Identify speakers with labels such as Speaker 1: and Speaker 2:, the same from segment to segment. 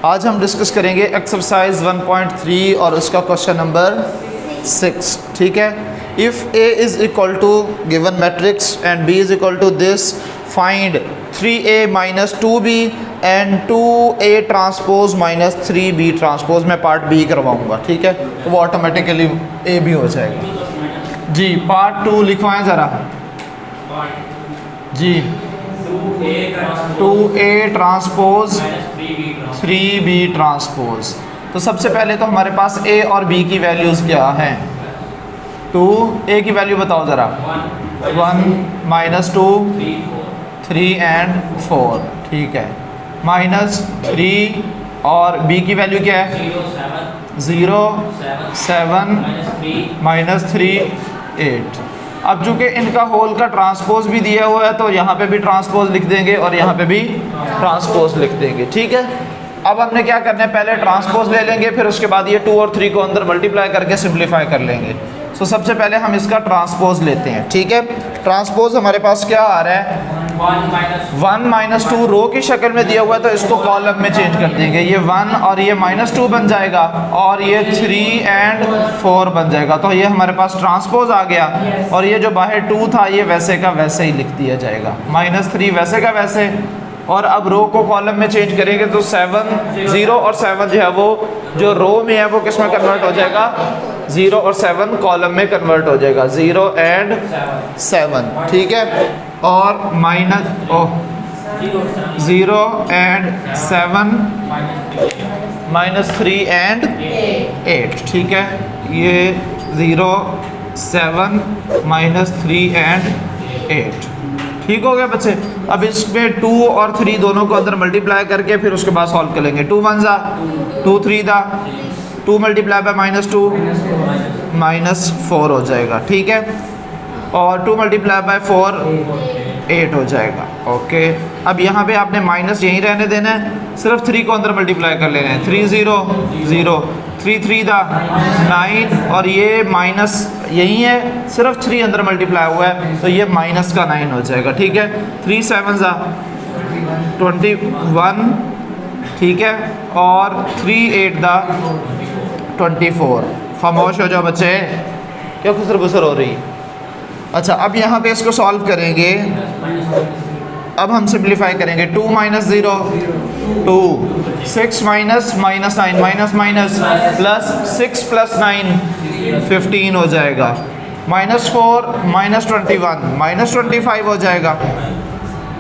Speaker 1: आज हम डिस्कस करेंगे एक्सरसाइज 1.3 और उसका क्वेश्चन नंबर 6। ठीक है। If A is equal to given matrix and B is equal to this, find 3a minus 2b and 2a transpose minus 3b transpose. मैं part B करवाऊँगा, ठीक है, तो वो ऑटोमेटिकली ए भी हो जाएगा। जी पार्ट 2 लिखवाएं ज़रा। जी 2a ट्रांसपोज 3b ट्रांसपोज। तो सबसे पहले तो हमारे पास a और b की वैल्यूज़ क्या हैं। 2a की वैल्यू बताओ ज़रा। 1 माइनस 2 3 एंड 4, ठीक है, माइनस 3 और b की वैल्यू क्या है 0 7 माइनस 3 8। अब चूँकि इनका होल का ट्रांसपोज भी दिया हुआ है तो यहाँ पे भी ट्रांसपोज लिख देंगे और यहाँ पे भी ट्रांसपोज लिख देंगे, ठीक है। अब हमने क्या करना है, पहले ट्रांसपोज ले लेंगे, फिर उसके बाद ये 2 और 3 को अंदर मल्टीप्लाई करके सिंप्लीफाई कर लेंगे। तो सबसे पहले हम इसका ट्रांसपोज लेते हैं, ठीक है। ट्रांसपोज हमारे पास क्या आ रहा है 1 माइनस 2 रो की शक्ल में दिया हुआ है तो इसको कॉलम में चेंज कर देंगे। ये 1 और ये माइनस 2 बन जाएगा और ये 3 एंड 4 बन जाएगा। तो ये हमारे पास ट्रांसपोज आ गया और ये जो बाहर 2 था ये वैसे का वैसे ही लिख दिया जाएगा, माइनस 3 वैसे का वैसे। और अब रो को कॉलम में चेंज करेंगे तो 7 0 और 7 जो है वो जो रो में है वो किस में कन्वर्ट हो जाएगा 0 और 7 कॉलम में कन्वर्ट हो जाएगा, 0 एंड 7, ठीक है। और माइनस 0 एंड 7 माइनस 3 एंड 8, ठीक है। ये 0 7 माइनस 3 एंड 8, ठीक हो गया बच्चे। अब इसमें 2 और 3 दोनों को अंदर मल्टीप्लाई करके फिर उसके बाद सॉल्व कर लेंगे। 2 1 ज़ा 2 3 दा 2 मल्टीप्लाई बाय माइनस 2 माइनस 4 हो जाएगा, ठीक है। और 2 मल्टीप्लाई बाय 4 8 हो जाएगा, ओके। अब यहाँ पे आपने माइनस यहीं रहने देना है, सिर्फ 3 को अंदर मल्टीप्लाई कर लेना है। 3 0 0 3 3 दा 9 और ये माइनस यही है, सिर्फ 3 अंदर मल्टीप्लाई हुआ है तो ये माइनस का 9 हो जाएगा, ठीक है। 3 7 ज़ा 21, ठीक है। और 3 8 दा 24। खामोश हो जाओ बच्चे, क्या खुसर बुसर हो रही। अच्छा अब यहाँ पे इसको सॉल्व करेंगे। अब हम सिंप्लीफाई करेंगे। 2 minus 0 2 6 minus minus 9 minus minus plus 6 plus 9 15 हो जाएगा। माइनस 4 माइनस 21 माइनस 25 हो जाएगा।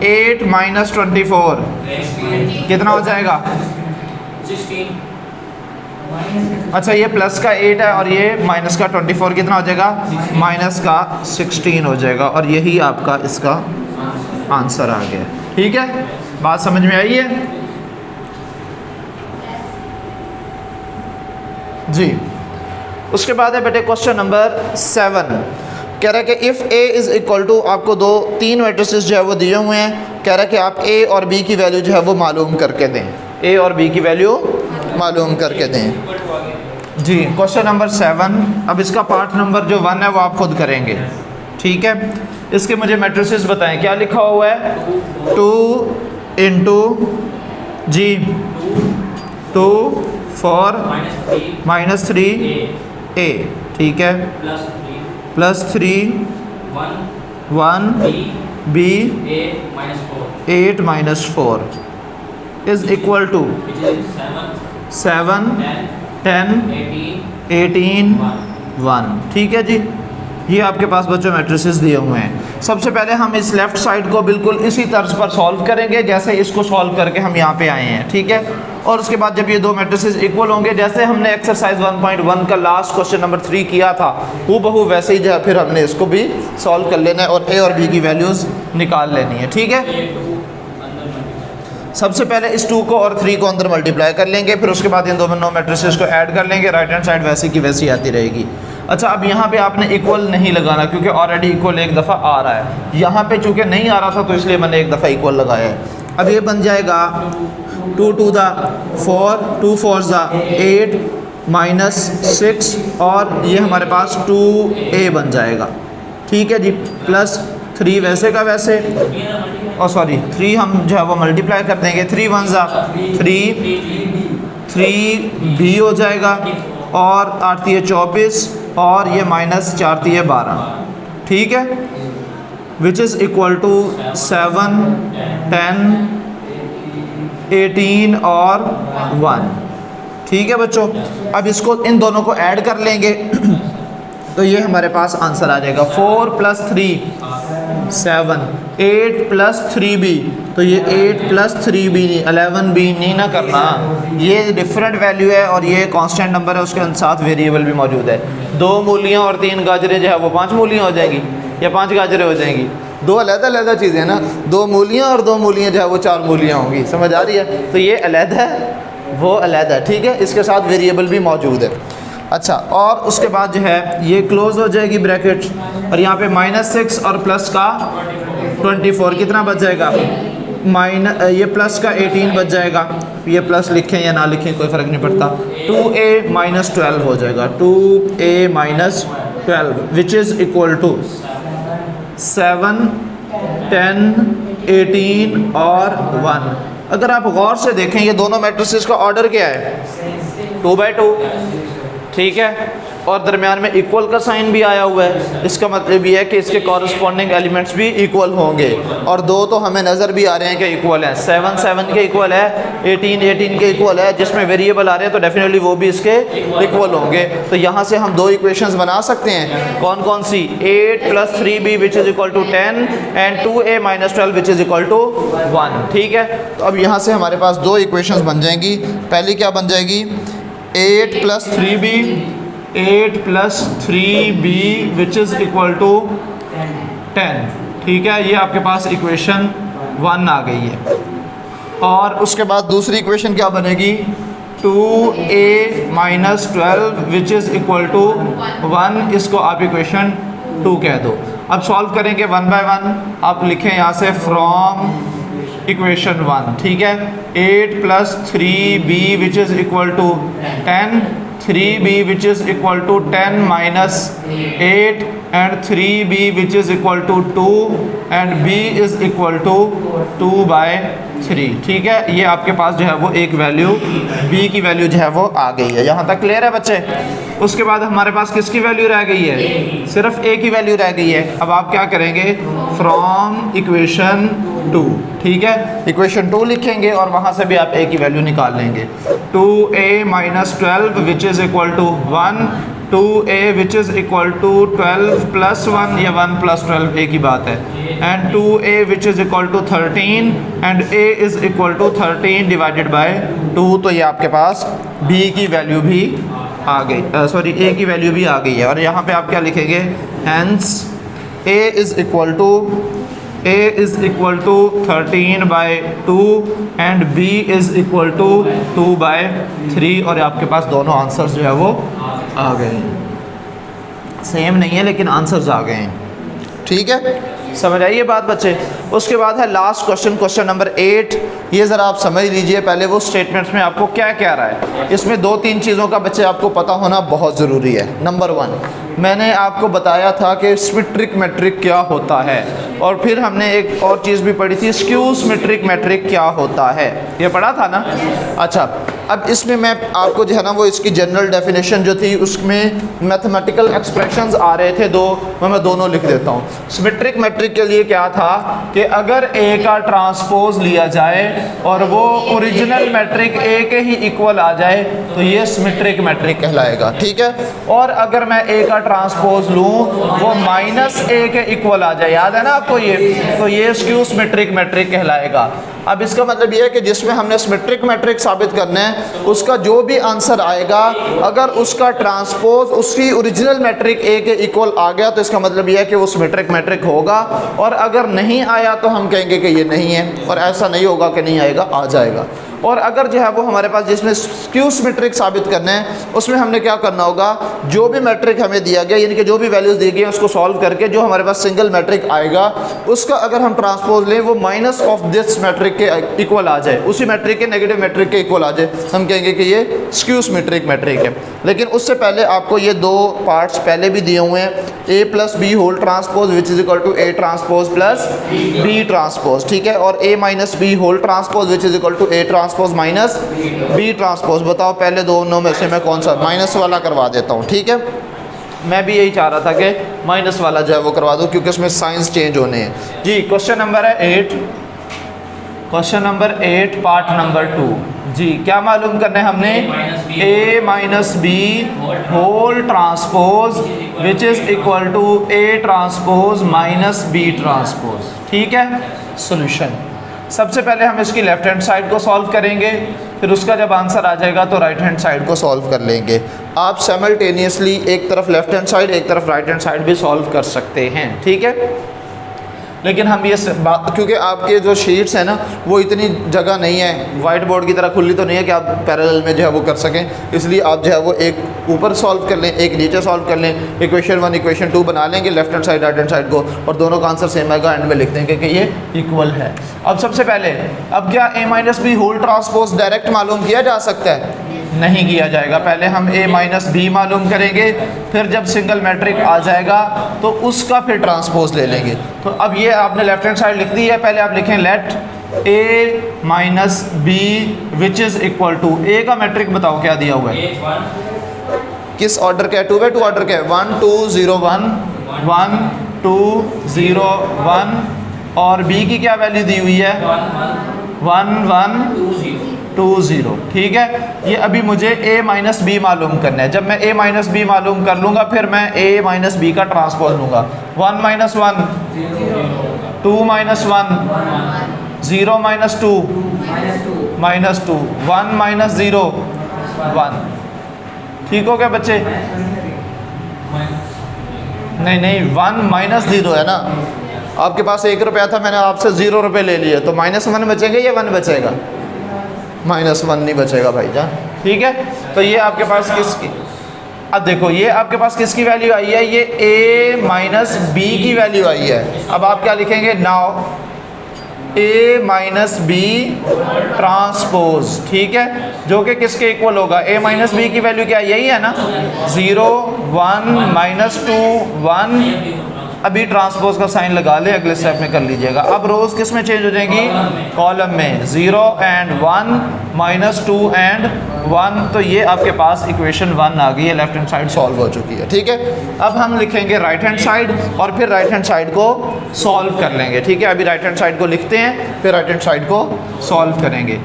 Speaker 1: 8 माइनस 24 कितना हो जाएगा 16। अच्छा ये प्लस का 8 है और ये माइनस का 24 कितना हो जाएगा माइनस का 16 हो जाएगा। और यही आपका इसका आंसर आ गया, ठीक है। बात समझ में आई है जी। उसके बाद है बेटे क्वेश्चन नंबर 7। कह रहा है कि if a is equal to, आपको 3 मैट्रिसेस जो है वो दिए हुए हैं। कह रहा है कि आप a और b की वैल्यू जो है वो मालूम करके दें, a और b की वैल्यू मालूम करके दें जी। Question number 7। अब इसका पार्ट नंबर जो 1 है वो आप खुद करेंगे, ठीक है। इसके मुझे मैट्रिसेस बताएं, क्या लिखा हुआ है 2 इंटू जी 2 4 माइनस 3 a, ठीक है, plus 3 1 b 8 minus 4 is equal to 7 10 18 1, ठीक है जी। ये आपके पास बच्चों मैट्रिसेस दिए हुए हैं। सबसे पहले हम इस लेफ़्ट साइड को बिल्कुल इसी तर्ज पर सॉल्व करेंगे जैसे इसको सॉल्व करके हम यहाँ पे आए हैं, ठीक है। और उसके बाद जब ये 2 मैट्रिसेस इक्वल होंगे, जैसे हमने एक्सरसाइज 1.1 का लास्ट क्वेश्चन नंबर 3 किया था हूबहू वैसे ही जो है फिर हमने इसको भी सॉल्व कर लेना है और a और b की वैल्यूज़ निकाल लेनी है, ठीक है। सबसे पहले इस 2 को और 3 को अंदर मल्टीप्लाई कर लेंगे, फिर उसके बाद इन दोनों मैट्रिसेस को ऐड कर लेंगे। राइट हैंड साइड वैसी की वैसी आती रहेगी। अच्छा अब यहाँ पे आपने इक्वल नहीं लगाना क्योंकि ऑलरेडी इक्वल एक दफ़ा आ रहा है। यहाँ पे चूँकि नहीं आ रहा था तो इसलिए मैंने एक दफ़ा इक्वल लगाया है। अब ये बन जाएगा 2 2 दा 4 2 4 दा 8 माइनस 6 और ये हमारे पास 2a बन जाएगा, ठीक है जी। प्लस 3 वैसे का वैसे, और सॉरी 3 हम जो है वो मल्टीप्लाई कर देंगे। 3 1 ज़ा 3 3b हो जाएगा, और 8 × 24, और ये -4 × 12, ठीक है, विच इज़ इक्वल टू 7, 10, 18 और 1, ठीक है बच्चों। अब इसको इन दोनों को ऐड कर लेंगे तो ये हमारे पास आंसर आ जाएगा 4 + 3 7, 8 + 3b, तो ये 8 + 3b नहीं 11b नहीं ना करना, ये डिफरेंट वैल्यू है और ये कांस्टेंट नंबर है, उसके साथ वेरिएबल भी मौजूद है। 2 मूलियाँ और 3 गाजरें जो है वो 5 मूलियाँ हो जाएंगी या 5 गाजरें हो जाएंगी, 2 अलग-अलग चीज़ें ना, 2 मूलियाँ और 2 मूलियाँ जो है वो 4 मूलियाँ होंगी, समझ आ रही है। तो ये अलग है, वो अलग है, ठीक है, इसके साथ वेरिएबल भी मौजूद है। अच्छा, और उसके बाद जो है ये क्लोज हो जाएगी ब्रैकेट, और यहाँ पे -6 और प्लस का 24 कितना बच जाएगा, ये प्लस का 18 बच जाएगा, ये प्लस लिखें या ना लिखें कोई फ़र्क नहीं पड़ता, 2a - 12 हो जाएगा, 2a - 12 which is equal to 7, 10, 18 और 1। अगर आप गौर से देखें ये दोनों मैट्रिसेस का ऑर्डर क्या है, 2/2, ठीक है, और दरमियान में इक्वल का साइन भी आया हुआ है, इसका मतलब ये है कि इसके कॉरस्पॉन्डिंग एलिमेंट्स भी इक्वल होंगे, और 2 तो हमें नज़र भी आ रहे हैं कि इक्वल है, 7 7 के इक्वल है, 18 18 के इक्वल है, जिसमें वेरिएबल आ रहे हैं तो डेफिनेटली वो भी इसके इक्वल होंगे। तो यहाँ से हम 2 इक्वेशंस बना सकते हैं, कौन कौन सी, 8 + 3b which is equal to 10 and 2a - 12 which is equal to 1, ठीक है। तो अब यहाँ से हमारे पास 2 इक्वेशंस बन जाएंगी। पहली क्या बन जाएगी, 8 + 3b, 8 + 3b which is equal to 10, ठीक है, ये आपके पास इक्वेशन 1 आ गई है। और उसके बाद दूसरी इक्वेशन क्या बनेगी, 2a - 12 which is equal to 1, इसको आप इक्वेशन 2 कह दो। अब सॉल्व करेंगे 1 बाय 1, आप लिखें यहाँ से फ्रॉम इक्वेशन 1, ठीक है, 8 + 3b which is equal to 10, 3b which is equal to 10 - 8 and 3b which is equal to 2 and b is equal to 2/3, ठीक है। ये आपके पास जो है वो एक वैल्यू b की वैल्यू जो है वो आ गई है। यहाँ तक क्लियर है बच्चे। उसके बाद हमारे पास किसकी वैल्यू रह गई है, सिर्फ a की वैल्यू रह गई है। अब आप क्या करेंगे, फ्रॉम इक्वेशन 2, ठीक है, इक्वेशन 2 लिखेंगे और वहाँ से भी आप a की वैल्यू निकाल लेंगे। 2a - 12 which is equal to 1, 2a which is equal to 12 + 1, या 1 + 12 a की बात है, and 2a which is equal to 13 and a is equal to 13 divided by 2। तो ये आपके पास b की वैल्यू भी आ गई, सॉरी a की वैल्यू भी आ गई है। और यहाँ पे आप क्या लिखेंगे, hence a is equal to 13/2 and b is equal to 2/3, और आपके पास दोनों आंसर्स जो है वो आ गए हैं। सेम नहीं है लेकिन आंसर्स आ गए हैं, ठीक है, समझ आई ये बात बच्चे। उसके बाद है लास्ट क्वेश्चन, क्वेश्चन नंबर 8। ये ज़रा आप समझ लीजिए पहले वो स्टेटमेंट्स में आपको क्या कह रहा है। इसमें 2-3 चीज़ों का बच्चे आपको पता होना बहुत ज़रूरी है। नंबर 1, मैंने आपको बताया था कि सिमेट्रिक मैट्रिक क्या होता है, और फिर हमने एक और चीज़ भी पढ़ी थी, स्क्यू सिमेट्रिक मैट्रिक क्या होता है, ये पढ़ा था ना। अच्छा, अब इसमें मैं आपको जो है ना वो इसकी जनरल डेफिनेशन जो थी उसमें मैथमेटिकल एक्सप्रेशंस आ रहे थे 2, मैं दोनों लिख देता हूँ। सिमेट्रिक मैट्रिक के लिए क्या था कि अगर a का ट्रांसपोज लिया जाए और वो ओरिजिनल मैट्रिक a के ही इक्वल आ जाए तो ये सिमेट्रिक मैट्रिक कहलाएगा, ठीक है। और अगर मैं a का ट्रांसपोज लूँ वो -a के इक्वल आ जाए, याद है ना आपको ये, तो ये स्क्यू सिमेट्रिक मैट्रिक कहलाएगा। अब इसका मतलब ये है कि जिसमें हमने सिमेट्रिक मैट्रिक साबित करना है उसका जो भी आंसर आएगा अगर उसका ट्रांसपोज उसकी ओरिजिनल मैट्रिक a के इक्वल आ गया तो इसका मतलब ये है कि वो सिमेट्रिक मैट्रिक होगा, और अगर नहीं आया तो हम कहेंगे कि ये नहीं है, और ऐसा नहीं होगा कि नहीं आएगा, आ जाएगा। और अगर जो है वो हमारे पास जिसमें स्क्यू सिमेट्रिक साबित करना है उसमें हमने क्या करना होगा, जो भी मैट्रिक हमें दिया गया यानी कि जो भी वैल्यूज़ दी गई है उसको सॉल्व करके जो हमारे पास सिंगल मैट्रिक आएगा उसका अगर हम ट्रांसपोज लें वो माइनस ऑफ दिस मैट्रिक के इक्वल आ जाए, उसी मैट्रिक के नेगेटिव मैट्रिक के इक्वल आ जाए, हम कहेंगे कि ये स्क्यू सिमेट्रिक मैट्रिक है। लेकिन उससे पहले आपको ये 2 पार्ट्स पहले भी दिए हुए हैं। A plus B whole transpose which is equal to A transpose plus B transpose, ठीक है, और A minus B whole transpose which is equal to A transpose minus B transpose. बताओ पहले दोनों में से मैं कौन सा, माइनस वाला करवा देता हूँ, ठीक है। मैं भी यही चाह रहा था कि माइनस वाला जो है वो करवा दूँ क्योंकि उसमें साइंस चेंज होने हैं जी। क्वेश्चन नंबर है 8, क्वेश्चन नंबर 8 पार्ट नंबर 2 जी। क्या मालूम करना है हमने, a minus B whole transpose which is equal to a transpose minus B transpose, ठीक है। सॉल्यूशन, सबसे पहले हम इसकी लेफ्ट हैंड साइड को सॉल्व करेंगे, फिर उसका जब आंसर आ जाएगा तो राइट हैंड साइड को सॉल्व कर लेंगे। आप साइमल्टेनियसली एक तरफ लेफ्ट हैंड साइड एक तरफ राइट हैंड साइड भी सॉल्व कर सकते हैं, ठीक है। लेकिन हम ये क्योंकि आपके जो शीट्स हैं ना वो इतनी जगह नहीं है, वाइट बोर्ड की तरह खुली तो नहीं है कि आप पैरेलल में जो है वो कर सकें, इसलिए आप जो है वो एक ऊपर सॉल्व कर लें एक नीचे सॉल्व कर लें, इक्वेशन 1 इक्वेशन 2 बना लेंगे left hand side right hand side को, और दोनों का आंसर सेम आएगा, एंड में लिख देंगे कि ये इक्वल है। अब सबसे पहले, अब क्या a minus B whole transpose direct मालूम किया जा सकता है? नहीं किया जाएगा। पहले हम a माइनस बी मालूम करेंगे, फिर जब सिंगल मैट्रिक आ जाएगा तो उसका फिर ट्रांसपोज ले लेंगे। तो अब ये आपने लेफ्ट हैंड साइड लिख दी है, पहले आप लिखें let a minus B which is equal to, a का मैट्रिक बताओ क्या दिया हुआ है, किस ऑर्डर का है, 2 बाई 2 ऑर्डर का है, 1 2 0 1 1 2 0 1, और b की क्या वैल्यू दी हुई है 1 1 2 0, ठीक है। ये अभी मुझे a माइनस बी मालूम करना है। जब मैं a माइनस बी मालूम कर लूँगा फिर मैं a माइनस बी का ट्रांसपोज लूँगा, 1 minus 1 2 minus 1 0 minus 2 minus 2 1 minus 0 1, ठीक हो गया बच्चे? नहीं 1 माइनस 0 है ना, आपके पास 1 रुपया था, मैंने आपसे 0 रुपये ले लिए, तो माइनस 1 बचेंगे या 1 बचेगा? माइनस 1 नहीं बचेगा भाईजान, ठीक है। तो ये आपके पास किसकी, अब देखो ये आपके पास किसकी वैल्यू आई है, ये a माइनस बी की वैल्यू आई है। अब आप क्या लिखेंगे, now a minus B transpose, ठीक है, जो कि किसके इक्वल होगा, a माइनस बी की वैल्यू क्या यही है ना, 0 1 माइनस 2 1, अभी ट्रांसपोज का साइन लगा ले, अगले स्टेप में कर लीजिएगा। अब रोज किस में चेंज हो जाएंगी, कॉलम में, 0 एंड 1 माइनस 2 एंड 1, तो ये आपके पास इक्वेशन 1 आ गई है, लेफ्ट हैंड साइड सॉल्व हो चुकी है, ठीक है। अब हम लिखेंगे राइट हैंड साइड और फिर राइट हैंड साइड को सॉल्व कर लेंगे, ठीक है। अभी राइट हैंड साइड को लिखते हैं, फिर राइट हैंड साइड को सॉल्व करेंगे।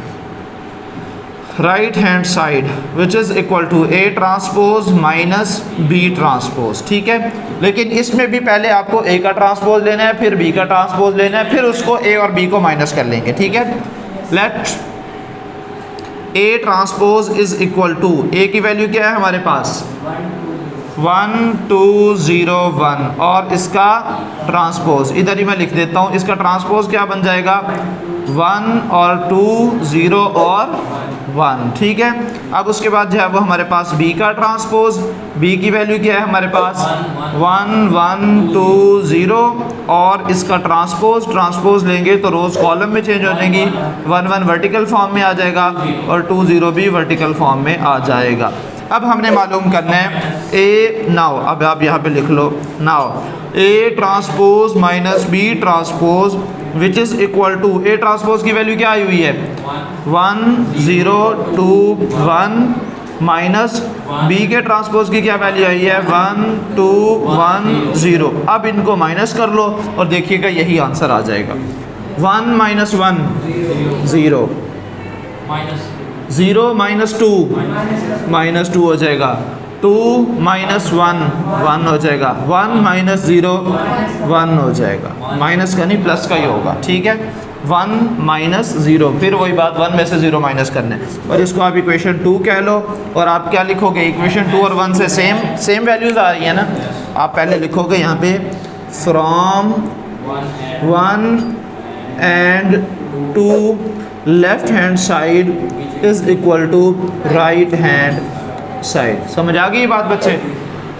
Speaker 1: Right hand side which is equal to a transpose minus b transpose, ठीक है। लेकिन इसमें भी पहले आपको a का ट्रांसपोज लेना है, फिर b का ट्रांसपोज लेना है, फिर उसको a और b को माइनस कर लेंगे, ठीक है। Let a transpose is equal to, a की वैल्यू क्या है हमारे पास 1 2 0 1, और इसका ट्रांसपोज इधर ही मैं लिख देता हूँ, इसका ट्रांसपोज क्या बन जाएगा 1 और 2 0 और 1, ठीक है। अब उसके बाद जो है वो हमारे पास b का ट्रांसपोज, b की वैल्यू क्या है हमारे पास 1 1 2 0, और इसका ट्रांसपोज लेंगे तो रोज कॉलम में चेंज हो जाएंगी, 1 1 वर्टिकल फॉर्म में आ जाएगा और 2 0 भी वर्टिकल फॉर्म में आ जाएगा। अब हमने मालूम करना है a, नाउ अब आप यहाँ पे लिख लो, now a transpose minus b transpose which is equal to, a transpose की वैल्यू क्या आई हुई है 1 0 2 1, माइनस b के ट्रांसपोज की क्या वैल्यू आई है 1 2 1 0। अब इनको माइनस कर लो और देखिएगा यही आंसर आ जाएगा, 1 माइनस 1 0, 0 माइनस 2 माइनस 2 हो जाएगा, 2 माइनस 1 1 हो जाएगा, 1 माइनस 0 1 हो जाएगा, माइनस का नहीं प्लस का ही होगा, ठीक है। 1 माइनस 0, फिर वही बात 1 में से 0 माइनस करना है, और इसको आप इक्वेशन 2 कह लो। और आप क्या लिखोगे, इक्वेशन 2 और 1 से सेम वैल्यूज़ आ रही है ना, आप पहले लिखोगे यहाँ पे from 1 and 2 left hand side is equal to right hand side. समझ आ गई बात बच्चे?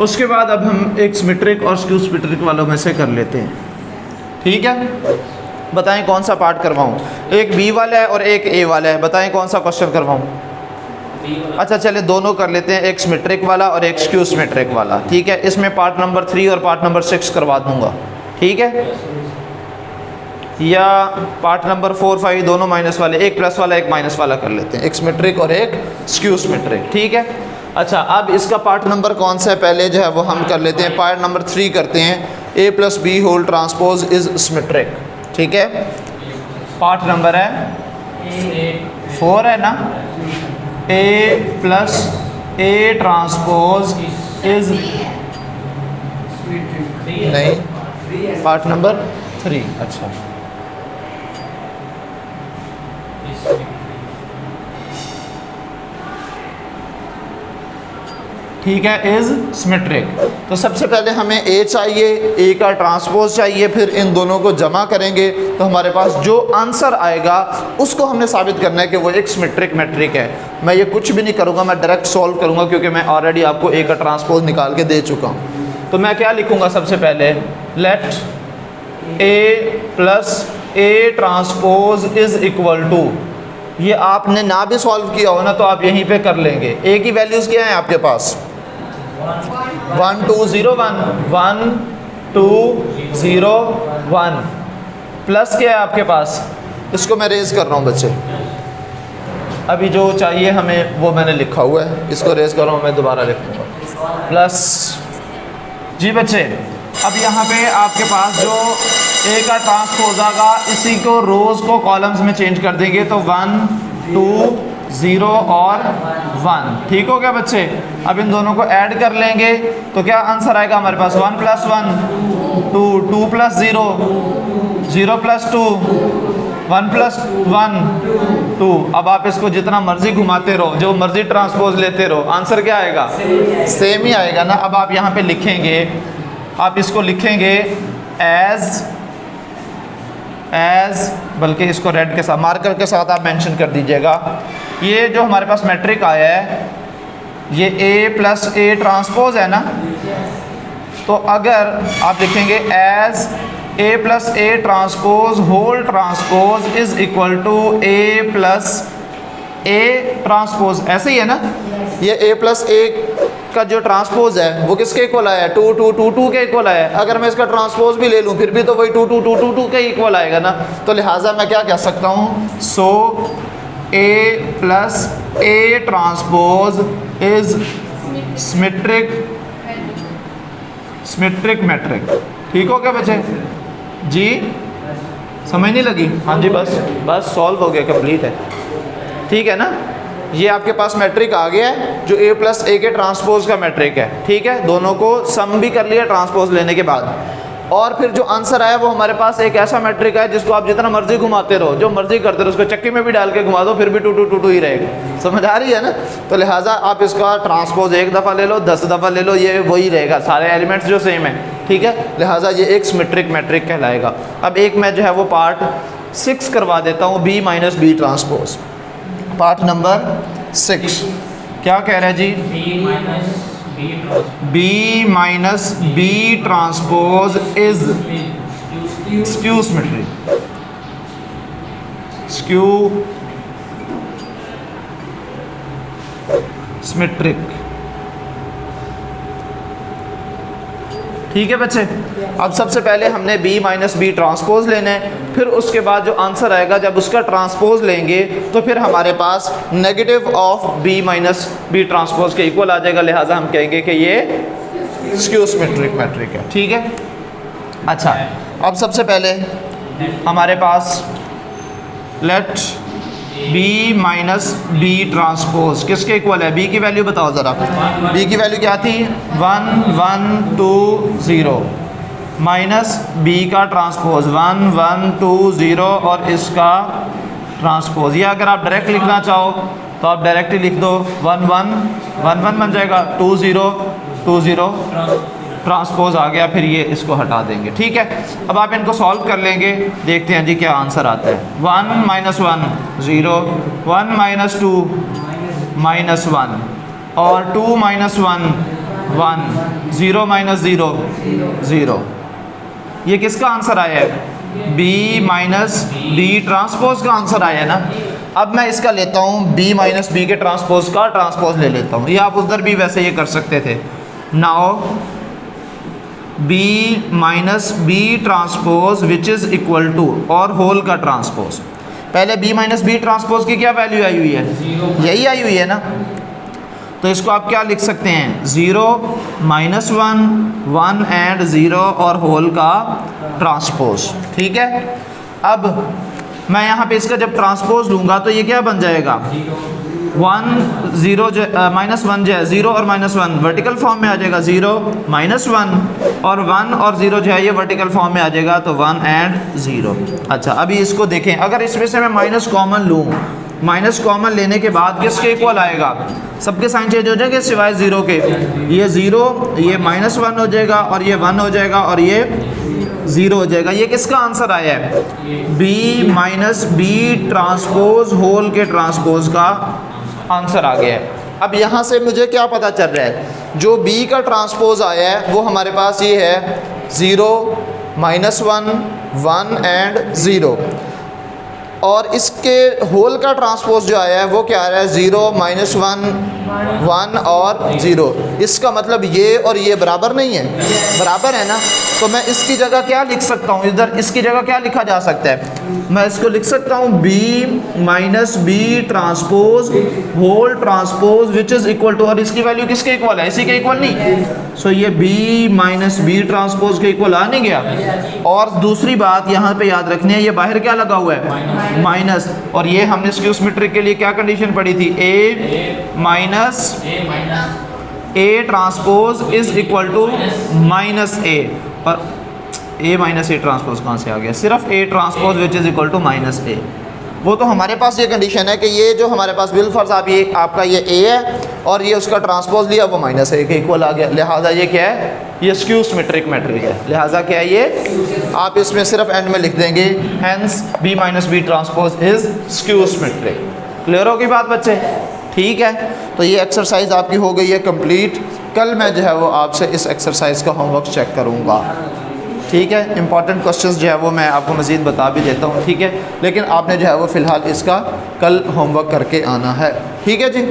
Speaker 1: उसके बाद अब हम एक सिमेट्रिक और स्क्यू सिमेट्रिक वालों में से कर लेते हैं, ठीक है। बताएं कौन सा पार्ट करवाऊं, एक बी वाला है और एक ए वाला है, बताएं कौन सा क्वेश्चन करवाऊं। अच्छा चले दोनों कर लेते हैं, एक सिमेट्रिक वाला और एक स्क्यू सिमेट्रिक वाला, ठीक है। इसमें पार्ट नंबर 3 और पार्ट नंबर 6 करवा दूंगा, ठीक है। या पार्ट नंबर 4, 5 दोनों माइनस वाले, एक प्लस वाला एक माइनस वाला कर लेते हैं, एक सिमेट्रिक और एक स्क्यू सिमेट्रिक, ठीक है। अच्छा अब इसका पार्ट नंबर कौन सा है पहले जो है वो हम कर लेते हैं, पार्ट नंबर 3 करते हैं। a plus B whole transpose is symmetric, ठीक है। पार्ट नंबर है 4 है ना, a plus a transpose is नहीं, पार्ट नंबर 3, अच्छा ठीक है, इज सिमेट्रिक। तो सबसे पहले हमें a चाहिए, a का ट्रांसपोज चाहिए, फिर इन दोनों को जमा करेंगे तो हमारे पास जो आंसर आएगा उसको हमने साबित करना है कि वो एक सिमेट्रिक मैट्रिक है। मैं ये कुछ भी नहीं करूँगा, मैं डायरेक्ट सॉल्व करूँगा क्योंकि मैं ऑलरेडी आपको a का ट्रांसपोज निकाल के दे चुका हूँ। तो मैं क्या लिखूँगा सबसे पहले, let a plus a transpose is equal to, ये आपने ना भी सॉल्व किया हो ना तो आप यहीं पे कर लेंगे। a की वैल्यूज़ क्या हैं आपके पास, 1 2 0 1, 1 2 0 1, प्लस क्या है आपके पास, इसको मैं रेज कर रहा हूँ बच्चे, अभी जो चाहिए हमें वो मैंने लिखा हुआ है, इसको रेज कर रहा हूँ, मैं दोबारा लिखूँगा प्लस। जी बच्चे अब यहाँ पे आपके पास जो a का ट्रांसपोज आएगा इसी को रोज़ को कॉलम्स में चेंज कर देंगे, तो 1 2 0 और 1, ठीक हो गया बच्चे। अब इन दोनों को ऐड कर लेंगे तो क्या आंसर आएगा हमारे पास, 1 प्लस 1 2, 2 प्लस 0 0 प्लस 2 1 प्लस 1 2। अब आप इसको जितना मर्जी घुमाते रहो, जो मर्जी ट्रांसपोज लेते रहो, आंसर क्या आएगा, सेम ही आएगा ना। अब आप यहाँ पे लिखेंगे, आप इसको लिखेंगे एज बल्कि इसको रेड के साथ मार्कर के साथ आप मेंशन कर दीजिएगा। ये जो हमारे पास मैट्रिक आया है ये a प्लस a ट्रांसपोज है ना, तो अगर आप लिखेंगे as a plus a transpose whole transpose is equal to a plus a transpose, ऐसे ही है ना। ये a प्लस a का जो ट्रांसपोज है वो किसके इक्वल आया है, 2 2 2 2 के इक्वल आया है। अगर मैं इसका ट्रांसपोज भी ले लूँ फिर भी तो वही 2 2 2 2 2 के इक्वल आएगा ना। तो लिहाजा मैं क्या कह सकता हूँ, सो a plus a transpose is symmetric matric, ठीक हो गया बच्चे जी, समझ नहीं लगी, हाँ जी बस सॉल्व हो गया, कंप्लीट है, ठीक है ना। ये आपके पास मैट्रिक आ गया है जो a प्लस a के ट्रांसपोज का मैट्रिक है, ठीक है। दोनों को सम भी कर लिया ट्रांसपोज लेने के बाद, और फिर जो आंसर आया वो हमारे पास एक ऐसा मैट्रिक है जिसको आप जितना मर्जी घुमाते रहो, जो मर्जी करते रहो, उसको चक्की में भी डाल के घुमा दो फिर भी 2 2 2 2 ही रहेगा, समझ आ रही है ना। तो लिहाजा आप इसका ट्रांसपोज एक दफ़ा ले लो, 10 दफ़ा ले लो, ये वही रहेगा, सारे एलिमेंट्स जो सेम है, ठीक है। लिहाजा ये एक सिमेट्रिक मैट्रिक कहलाएगा। अब एक मैं जो है वो पार्ट 6 करवा देता हूँ, b minus B transpose, part number 6 क्या कह रहा है जी, b minus B transpose is skew symmetric, skew symmetric, ठीक है बच्चे। अब सबसे पहले हमने b माइनस बी ट्रांसपोज लेना है, फिर उसके बाद जो आंसर आएगा जब उसका ट्रांसपोज लेंगे तो फिर हमारे पास negative of b minus B transpose के इक्वल आ जाएगा, लिहाजा हम कहेंगे कि ये स्क्यू सिमेट्रिक मैट्रिक है, ठीक है। अच्छा अब सबसे पहले हमारे पास let b minus B transpose किसके इक्वल है, b की वैल्यू बताओ ज़रा, b की वैल्यू क्या थी, 1 1 2 0 माइनस b का ट्रांसपोज 1 1 2 0 और इसका ट्रांसपोज। या अगर आप डायरेक्ट लिखना चाहो तो आप डायरेक्टली लिख दो, 1 1 1 1 बन जाएगा, 2 0 2 0 ट्रांसपोज आ गया, फिर ये इसको हटा देंगे, ठीक है। अब आप इनको सॉल्व कर लेंगे, देखते हैं जी क्या आंसर आता है। 1 माइनस 1 0, 1 माइनस 2 माइनस 1 और 2 माइनस 1 1, 0 माइनस 0 0। ये किसका आंसर आया है, b माइनस बी ट्रांसपोज का आंसर आया है ना। अब मैं इसका लेता हूँ b माइनस बी के ट्रांसपोज का ट्रांसपोज ले लेता हूँ, या आप उधर भी वैसे ये कर सकते थे। Now b minus B transpose which is equal to और होल का ट्रांसपोज। पहले b माइनस बी ट्रांसपोज की क्या वैल्यू आई हुई है, यही आई हुई है ना, तो इसको आप क्या लिख सकते हैं 0 माइनस 1 1 एंड 0 और होल का ट्रांसपोज। ठीक है, अब मैं यहाँ पे इसका जब ट्रांसपोज लूँगा तो ये क्या बन जाएगा 1 0 माइनस 1 जो है 0 और माइनस 1 वर्टिकल फॉर्म में आ जाएगा 0 माइनस 1 और 1 और 0 जो है ये वर्टिकल फॉर्म में आ जाएगा, तो 1 एंड 0। अच्छा, अभी इसको देखें, अगर इसमें से मैं माइनस कॉमन लूँ, माइनस कॉमन लेने के बाद किसके इक्वल आएगा, सबके साइन चेंज हो जाएंगे सिवाय 0 के, ये 0 ये माइनस 1 हो जाएगा और ये 1 हो जाएगा और ये 0 हो जाएगा। ये किसका आंसर आया है, b minus B transpose whole के ट्रांसपोज का आंसर आ गया है। अब यहाँ से मुझे क्या पता चल रहा है, जो b का ट्रांसपोज आया है वो हमारे पास ये है 0 माइनस 1 1 एंड 0, और इसके होल का ट्रांसपोज जो आया है वो क्या आ रहा है 0 माइनस 1 1 और 0। इसका मतलब ये और ये बराबर नहीं है, बराबर है ना, तो मैं इसकी जगह क्या लिख सकता हूँ, इधर इसकी जगह क्या लिखा जा सकता है, मैं इसको लिख सकता हूँ b minus B transpose whole transpose which is equal to, और इसकी वैल्यू किसके इक्वल है, इसी के इक्वल नहीं, सो ये b माइनस बी ट्रांसपोज के इक्वल आ नहीं गया। और दूसरी बात यहाँ पे याद रखनी है, ये बाहर क्या लगा हुआ है माइनस, और ये हमने स्क्यू सिमेट्रिक के लिए क्या कंडीशन पढ़ी थी, a minus a transpose is equal to minus a, और a माइनस ए ट्रांसपोज कहाँ से आ गया, सिर्फ a transpose which is equal to minus a। वो तो हमारे पास ये कंडीशन है कि ये जो हमारे पास बिलफर्ज आप ये आपका ये a है और ये उसका ट्रांसपोज लिया वो माइनस a के इक्वल आ गया, लिहाजा ये क्या है, ये स्क्यू सिमेट्रिक मैट्रिक है, लिहाजा क्या है ये, आप इसमें सिर्फ एंड में लिख देंगे hence b minus B transpose is skew symmetric. Clear होगी बात बच्चे, ठीक है। तो ये एक्सरसाइज आपकी हो गई है कंप्लीट। कल मैं जो है वो आपसे इस एक्सरसाइज का होमवर्क चेक करूँगा, ठीक है। इंपॉर्टेंट क्वेश्चंस जो है वो मैं आपको मज़ीद बता भी देता हूँ, ठीक है, लेकिन आपने जो है वो फ़िलहाल इसका कल होमवर्क करके आना है, ठीक है जी।